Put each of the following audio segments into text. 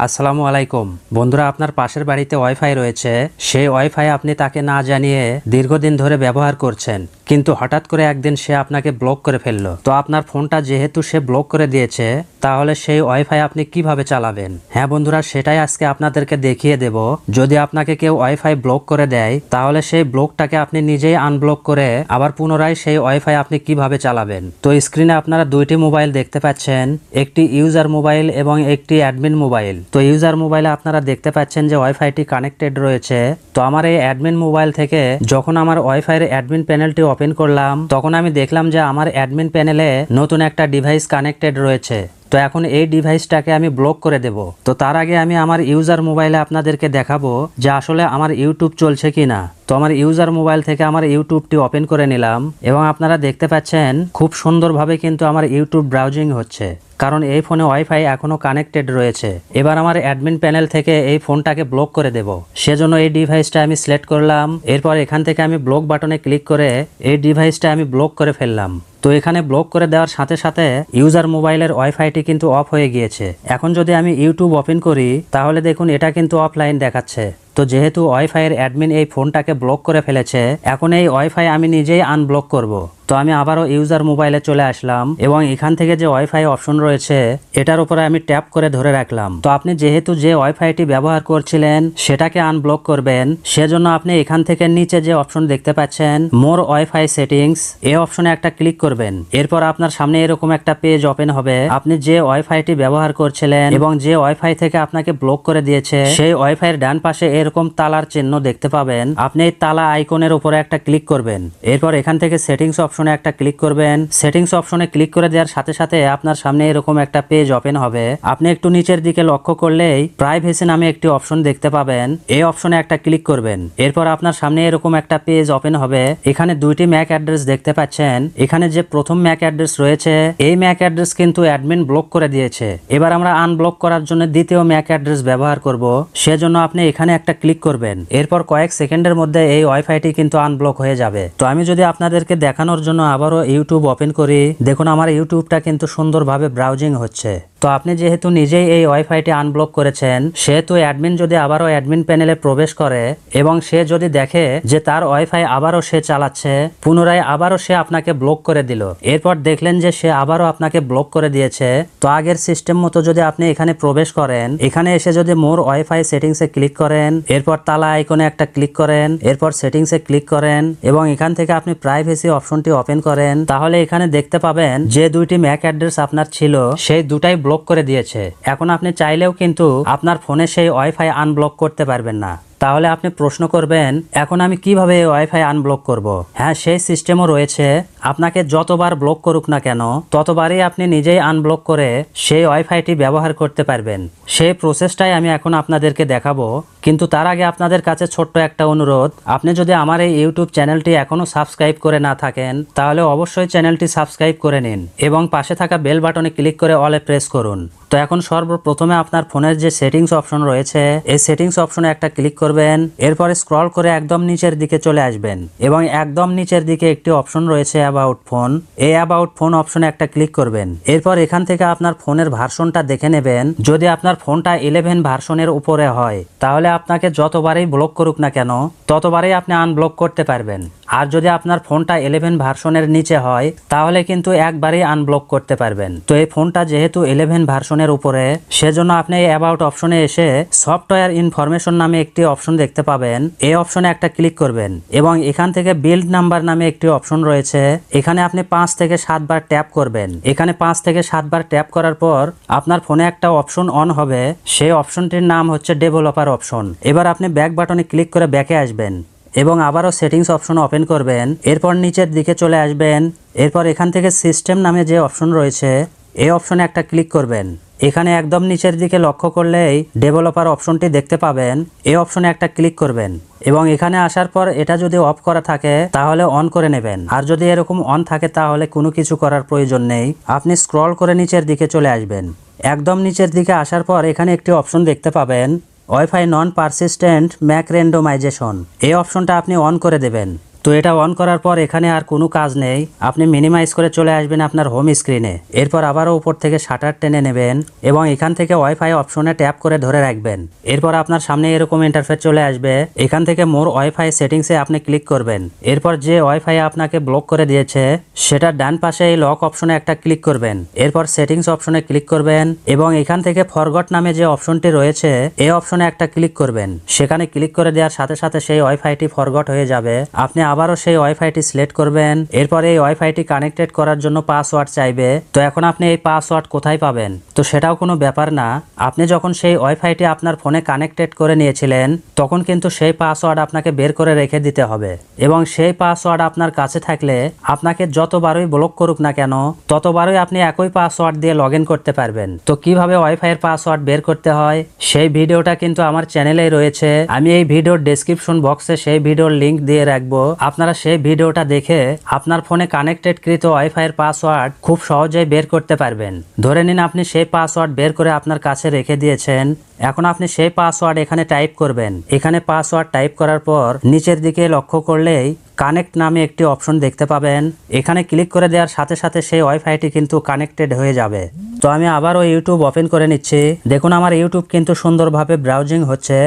আসসালামু আলাইকুম বন্ধুরা, আপনার পাশের বাড়িতে ওয়াইফাই রয়েছে। সেই ওয়াইফাই আপনি তাকে না জানিয়ে দীর্ঘদিন ধরে ব্যবহার করছেন, কিন্তু হঠাৎ করে একদিন সে আপনাকে ব্লক করে ফেললো। তো আপনার ফোনটা যেহেতু সে ব্লক করে দিয়েছে, তাহলে সেই ওয়াইফাই আপনি কিভাবে চালাবেন? হ্যাঁ বন্ধুরা, সেটাই আজকে আপনাদেরকে দেখিয়ে দেব। যদি আপনাকে কেউ ওয়াইফাই ব্লক করে দেয়, তাহলে সেই ব্লকটাকে আপনি নিজেই আনব্লক করে আবার পুনরায় সেই ওয়াইফাই আপনি কিভাবে চালাবেন। তো স্ক্রিনে আপনারা দুইটি মোবাইল দেখতে পাচ্ছেন, একটি ইউজার মোবাইল এবং একটি অ্যাডমিন মোবাইল। তো ইউজার মোবাইলে আপনারা দেখতে পাচ্ছেন যে ওয়াইফাইটি কানেক্টেড রয়েছে। তো আমার এই অ্যাডমিন মোবাইল থেকে যখন আমার ওয়াইফাইয়ের অ্যাডমিন প্যানেলটি ওপেন করলাম, তখন আমি দেখলাম যে আমার অ্যাডমিন প্যানেলে নতুন একটা ডিভাইস কানেক্টেড রয়েছে। তো এখন এই ডিভাইসটাকে আমি ব্লক করে দেব। তো তার আগে আমি আমার ইউজার মোবাইলে আপনাদেরকে দেখাবো যে আসলে আমার ইউটিউব চলছে কিনা। তো আমার ইউজার মোবাইল থেকে আমার ইউটিউবটি ওপেন করে নিলাম এবং আপনারা দেখতে পাচ্ছেন খুব সুন্দরভাবে কিন্তু আমার ইউটিউব ব্রাউজিং হচ্ছে, কারণ এই ফোনে ওয়াইফাই এখনো কানেক্টেড রয়েছে। এবার আমার অ্যাডমিন প্যানেল থেকে এই ফোনটাকে ব্লক করে দেব। সেজন্য এই ডিভাইসটা আমি সিলেক্ট করলাম। এরপর এখান থেকে আমি ব্লক বাটনে ক্লিক করে এই ডিভাইসটা আমি ব্লক করে ফেললাম। তো এখানে ব্লক করে দেওয়ার সাথে সাথে ইউজার মোবাইলের ওয়াইফাইটি কিন্তু অফ হয়ে গিয়েছে। এখন যদি আমি ইউটিউব ওপেন করি, তাহলে দেখুন এটা কিন্তু অফলাইন দেখাচ্ছে। তো যেহেতু ওয়াইফাইয়ের অ্যাডমিন এই ফোনটাকে ব্লক করে ফেলেছে, এখন এই ওয়াইফাই আমি নিজেই আনব্লক করব। তো আমি আবারও ইউজার মোবাইলে চলে আসলাম এবং এখান থেকে যে ওয়াইফাই অপশন রয়েছে এটার উপরে আমি ট্যাপ করে ধরে রাখলাম। তো আপনি যেহেতু যে ওয়াইফাইটি ব্যবহার করছিলেন সেটাকে আনব্লক করবেন, সেজন্য আপনি এখান থেকে নিচে যে অপশন দেখতে পাচ্ছেন মোর ওয়াইফাই সেটিংস, এই অপশনে একটা ক্লিক করবেন। এরপর আপনার সামনে এরকম একটা পেজ ওপেন হবে। আপনি যে ওয়াইফাইটি ব্যবহার করছিলেন এবং যে ওয়াইফাই থেকে আপনাকে ব্লক করে দিয়েছে, সেই ওয়াইফাইয়ের ডান পাশে এরকম তালার চিহ্ন দেখতে পাবেন। আপনি এই তালা আইকনের উপরে একটা ক্লিক করবেন। এরপর এখান থেকে সেটিংস অপশনে একটা ক্লিক করবেন। সেটিংস অপশনে ক্লিক করে দেওয়ার সাথে সাথে আপনার সামনে এরকম একটা পেজ ওপেন হবে। আপনি একটু নিচের দিকে লক্ষ্য করলেই প্রাইভেসি নামে একটি অপশন দেখতে পাবেন। এই অপশনে একটা ক্লিক করবেন। এরপর আপনার সামনে এরকম একটা পেজ ওপেন হবে। এখানে দুইটি ম্যাক অ্যাড্রেস দেখতে পাচ্ছেন। এখানে যে প্রথম ম্যাক অ্যাড্রেস রয়েছে, এই ম্যাক অ্যাড্রেস কিন্তু অ্যাডমিন ব্লক করে দিয়েছে। এবার আমরা আনব্লক করার জন্য দ্বিতীয় ম্যাক অ্যাড্রেস ব্যবহার করব। সেজন্য আপনি এখানে একটা ক্লিক করবেন। এরপর কয়েক সেকেন্ডের মধ্যে এই ওয়াইফাইটি কিন্তু আনব্লক হয়ে যাবে। তো আমি যদি আপনাদেরকে দেখানোর জন্য আবারও ইউটিউব ওপেন করি, দেখুন আমার ইউটিউবটা কিন্তু সুন্দরভাবে ব্রাউজিং হচ্ছে। তো আপনি যেহেতু নিজেই এই ওয়াইফাইটি আনব্লক করেছেন, সেহেতু অ্যাডমিন যদি আবারও অ্যাডমিন প্যানেলে প্রবেশ করে এবং সে যদি দেখে যে তার ওয়াইফাই আবারও সে চালাচ্ছে, পুনরায় আবারও সে আপনাকে ব্লক করে দিল, এরপর দেখলেন যে সে আবারও আপনাকে ব্লক করে দিয়েছে, তো আগের সিস্টেম মতো যদি আপনি এখানে প্রবেশ করেন, এখানে এসে যদি মোর ওয়াইফাই সেটিংসে ক্লিক করেন, এরপর তালা আইকনে একটা ক্লিক করেন, এরপর সেটিংসে ক্লিক করেন এবং এখান থেকে আপনি প্রাইভেসি অপশনটি ওপেন করেন, তাহলে এখানে দেখতে পাবেন যে দুইটি ম্যাক অ্যাড্রেস আপনার ছিল সেই দুটাই ব্লক করে দিয়েছে। এখন আপনি চাইলেও কিন্তু আপনার ফোনে সেই ওয়াইফাই আনব্লক করতে পারবেন না। তাহলে আপনি প্রশ্ন করবেন, এখন আমি কিভাবে ওয়াইফাই আনব্লক করব? হ্যাঁ, সেই সিস্টেমও রয়েছে। আপনাকে যতবার ব্লক করুক না কেন, ততবারই আপনি নিজেই আনব্লক করে সেই ওয়াইফাইটি ব্যবহার করতে পারবেন। সেই প্রসেসটাই আমি এখন আপনাদেরকে দেখাবো। কিন্তু তার আগে আপনাদের কাছে ছোট্ট একটা অনুরোধ, আপনি যদি আমার এই ইউটিউব চ্যানেলটি এখনো সাবস্ক্রাইব করে না থাকেন, তাহলে অবশ্যই চ্যানেলটি সাবস্ক্রাইব করে নিন এবং পাশে থাকা বেল বাটনে ক্লিক করে অলে প্রেস করুন। তো এখন সর্বপ্রথমে আপনার ফোনের যে সেটিংস অপশন রয়েছে, এই সেটিংস অপশনে একটা ক্লিক করবেন। এরপরে স্ক্রল করে একদম নিচের দিকে চলে আসবেন এবং একদম নিচের দিকে একটি অপশন রয়েছে অ্যাবাউট ফোন। এই অ্যাবাউট ফোন অপশনে একটা ক্লিক করবেন। এরপর এখান থেকে আপনার ফোনের ভার্সনটা দেখে নেবেন। যদি আপনার ফোনটা 11 ভার্সনের উপরে হয়, তাহলে আপনাকে যতবারই ব্লক করুক না কেন, ততবারই আপনি আনব্লক করতে পারবেন। আর যদি আপনার ফোনটা 11 ভার্সনের নিচে হয়, তাহলে কিন্তু একবারই আনব্লক করতে পারবেন। তো এই ফোনটা যেহেতু 11 ভার্সনের উপরে, সেজন্য আপনি এই অ্যাবাউট অপশনে এসে সফটওয়্যার ইনফরমেশন নামে একটি অপশন দেখতে পাবেন। এই অপশনে একটা ক্লিক করবেন এবং এখান থেকে বিল্ড নাম্বার নামে একটি অপশন রয়েছে। এখানে আপনি 5 থেকে 7 বার ট্যাপ করবেন। এখানে 5 থেকে 7 বার ট্যাপ করার পর আপনার ফোনে একটা অপশন অন হবে। সেই অপশনটির নাম হচ্ছে ডেভেলপার অপশন। এবার আপনি ব্যাক বাটনে ক্লিক করে ব্যাকে আসবেন এবং আবারও সেটিংস অপশন ওপেন করবেন। এরপর নিচের দিকে চলে আসবেন। এরপর এখান থেকে সিস্টেম নামে যে অপশন রয়েছে, এই অপশনে একটা ক্লিক করবেন। এখানে একদম নিচের দিকে লক্ষ্য করলেই ডেভেলপার অপশনটি দেখতে পাবেন। এই অপশনে একটা ক্লিক করবেন এবং এখানে আসার পর এটা যদি অফ করা থাকে তাহলে অন করে নেবেন। আর যদি এরকম অন থাকে তাহলে কোনো কিছু করার প্রয়োজন নেই। আপনি স্ক্রল করে নিচের দিকে চলে আসবেন। একদম নিচের দিকে আসার পর এখানে একটি অপশন দেখতে পাবেন ওয়াইফাই নন পারসিস্টেন্ট ম্যাক র্যান্ডমাইজেশন। এই অপশনটা আপনি অন করে দেবেন। তো এটা অন করার পর এখানে আর কোনো কাজ নেই, আপনি মিনিমাইজ করে চলে আসবেন আপনার হোম স্ক্রিনে। এরপর আবারও উপর থেকে শাটার টেনে নেবেন এবং এখান থেকে ওয়াইফাই অপশনে ট্যাপ করে ধরে রাখবেন। এরপর আপনার সামনে এরকম ইন্টারফেস চলে আসবে। এখান থেকে মোর ওয়াইফাই সেটিংসে আপনি ক্লিক করবেন। এরপর যে ওয়াইফাই আপনাকে ব্লক করে দিয়েছে সেটার ডান পাশে এই লক অপশনে একটা ক্লিক করবেন। এরপর সেটিংস অপশনে ক্লিক করবেন এবং এখান থেকে ফরগট নামে যে অপশনটি রয়েছে এই অপশনে একটা ক্লিক করবেন। সেখানে ক্লিক করে দেওয়ার সাথে সাথে সেই ওয়াইফাইটি ফরগট হয়ে যাবে। আপনি আবারও সেই ওয়াইফাইটি সিলেক্ট করবেন। এরপর এই ওয়াইফাইটি কানেক্টেড করার জন্য পাসওয়ার্ড চাইবে। তো এখন আপনি এই পাসওয়ার্ড কোথায় পাবেন? তো সেটাও কোনো ব্যাপার না। আপনি যখন সেই ওয়াইফাইটি আপনার ফোনে কানেক্টেড করে নিয়েছিলেন তখন কিন্তু সেই পাসওয়ার্ড আপনাকে বের করে রেখে দিতে হবে এবং সেই পাসওয়ার্ড আপনার কাছে থাকলে আপনাকে যতবারই ব্লক করুক না কেন ততবারই আপনি একই পাসওয়ার্ড দিয়ে লগ ইন করতে পারবেন। তো কিভাবে ওয়াইফাইয়ের পাসওয়ার্ড বের করতে হয় সেই ভিডিওটা কিন্তু আমার চ্যানেলেই রয়েছে। আমি এই ভিডিওর ডেসক্রিপশন বক্সে সেই ভিডিওর লিংক দিয়ে রাখবো। আপনারা সেই ভিডিওটা দেখে আপনার ফোনে কানেক্টেড কৃত ওয়াইফাইয়ের পাসওয়ার্ড খুব সহজেই বের করতে পারবেন। ধরে নিন আপনি সেই পাসওয়ার্ড বের করে আপনার কাছে রেখে দিয়েছেন। এখন আপনি সেই পাসওয়ার্ড এখানে টাইপ করবেন। এখানে পাসওয়ার্ড টাইপ করার পর নিচের দিকে লক্ষ্য করলেই কানেক্ট নামে একটি অপশন দেখতে পাবেন। এখানে ক্লিক করে দেওয়ার সাথে সাথে সেই ওয়াইফাইটি কিন্তু কানেক্টেড হয়ে যাবে। তো আমি আবারও ইউটিউব ওপেন করে নিচ্ছি। দেখুন আমার ইউটিউব কিন্তু সুন্দরভাবে ব্রাউজিং হচ্ছে।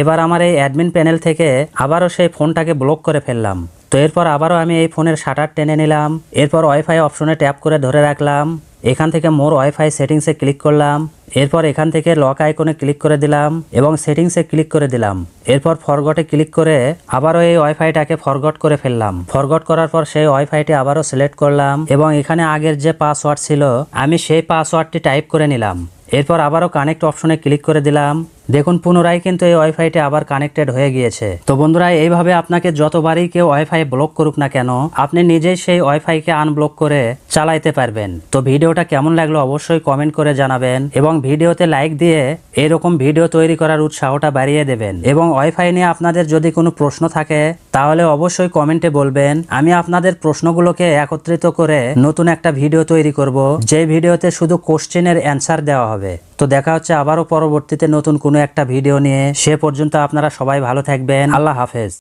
এবার আমার এই অ্যাডমিন প্যানেল থেকে আবারও সেই ফোনটাকে ব্লক করে ফেললাম। তো এরপর আবারও আমি এই ফোনের শাটার টেনে নিলাম। এরপর ওয়াইফাই অপশনে ট্যাপ করে ধরে রাখলাম। এখান থেকে মোর ওয়াইফাই সেটিংসে ক্লিক করলাম। এরপর এখান থেকে লক আইকনে ক্লিক করে দিলাম এবং সেটিংসে ক্লিক করে দিলাম। এরপর ফরগটে ক্লিক করে আবারও এই ওয়াইফাইটাকে ফরগট করে ফেললাম। ফরগট করার পর সেই ওয়াইফাইটি আবারও সিলেক্ট করলাম এবং এখানে আগের যে পাসওয়ার্ড ছিল আমি সেই পাসওয়ার্ডটি টাইপ করে নিলাম। এরপর আবারও কানেক্ট অপশনে ক্লিক করে দিলাম। দেখুন পুনরায় কিন্তু এই ওয়াইফাইটি আবার কানেক্টেড হয়ে গিয়েছে। তো বন্ধুরা এইভাবে আপনাকে যতবারই কেউ ওয়াইফাই ব্লক করুক না কেন আপনি নিজেই সেই ওয়াইফাইকে আনব্লক করে চালাইতে পারবেন। তো ভিডিওটা কেমন লাগলো অবশ্যই কমেন্ট করে জানাবেন এবং ভিডিওতে লাইক দিয়ে এরকম ভিডিও তৈরি করার উৎসাহটা বাড়িয়ে দেবেন। এবং ওয়াইফাই নিয়ে আপনাদের যদি কোনো প্রশ্ন থাকে তাহলে অবশ্যই কমেন্টে বলবেন। আমি আপনাদের প্রশ্নগুলোকে একত্রিত করে নতুন একটা ভিডিও তৈরি করব যে ভিডিওতে শুধু কোশ্চেনের অ্যান্সার দেওয়া হবে। তো দেখা হচ্ছে আবারও পরবর্তীতে নতুন কোনো একটা ভিডিও নিয়ে। সে পর্যন্ত আপনারা সবাই ভালো থাকবেন। আল্লাহ হাফেজ।